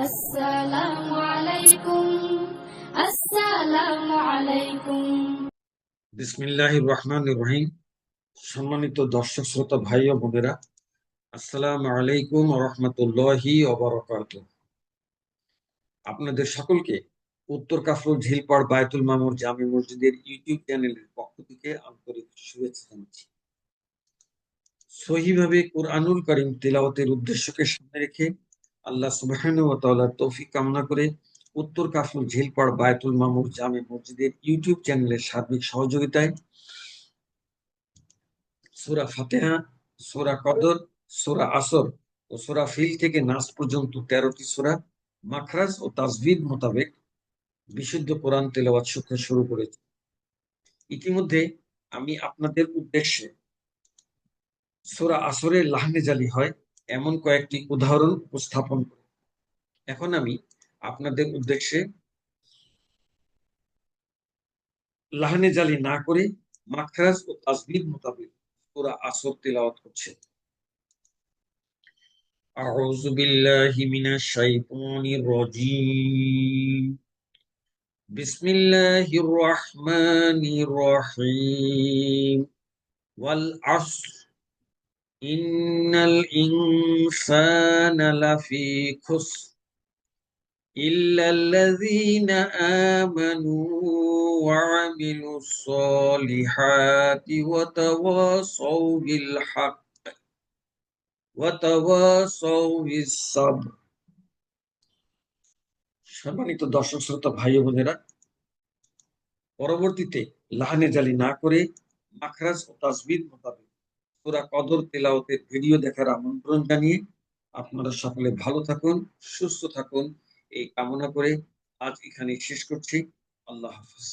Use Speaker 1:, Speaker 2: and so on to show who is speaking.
Speaker 1: আসসালামু আলাইকুম আসসালামু আলাইকুম।
Speaker 2: বিসমিল্লাহির রহমানির রহিম। সম্মানিত দর্শক শ্রোতা ভাই ও বোনেরা, আসসালামু আলাইকুম ওয়া রাহমাতুল্লাহি ওয়া বারাকাতুহু। আপনাদের সকলকে উত্তর কাফরুল ঝিলপাড় বায়তুল মামুর জামে মসজিদের ইউটিউব চ্যানেলের পক্ষ থেকে আন্তরিক শুভেচ্ছা জানাচ্ছি। সহিভাবে কুরআনুল কারীম তিলাওয়াতের উদ্দেশ্যকে সামনে রেখে আল্লাহ সুবহানাহু ওয়া তাআলার তৌফিক কামনা করে উত্তর কাফরুল ঝিলপাড় বায়তুল মামুর জামে মসজিদের ইউটিউব চ্যানেলের সার্বিক সহযোগিতায় সূরা ফাতিহা, সূরা কদর, সূরা আসর ও সূরা ফিল থেকে নাস পর্যন্ত 13টি সূরা মাখরাজ ও তাজবিদ মোতাবেক বিশুদ্ধ কোরআন তেলাওয়াত শুরু করেছি। ইতিমধ্যে আমি আপনাদের উদ্দেশ্যে সূরা আসরের লাহনে জালি হয় এমন কয়েকটি উদাহরণ উপস্থাপন করি। এখন আমি আপনাদের উদ্দেশ্যে লাহনে জালি না করে মাখরাজ ও তাজবিদ মোতাবেক সূরা আসর তেলাওয়াত করছি। أعوذ بالله من الشيطان الرجيم. بسم الله الرحمن الرحيم. والعصر إن الإنسان لفي خسر إلا الذين آمنوا وعملوا الصالحات وتواصوا بالحق وتواصوا بالصبر. সম্মানিত দর্শক শ্রোতা ভাই ও বোনেরা, পরবর্তীতে লাহানে জালি না করে মাখরাজ ও তাজবিদ মোতাবেক সূরা কদর তেলাওয়াতের ভিডিও দেখার আমন্ত্রণ জানিয়ে আপনারা সকলে ভালো থাকুন, সুস্থ থাকুন এই কামনা করে আজ এখানে শেষ করছি। আল্লাহ হাফেজ।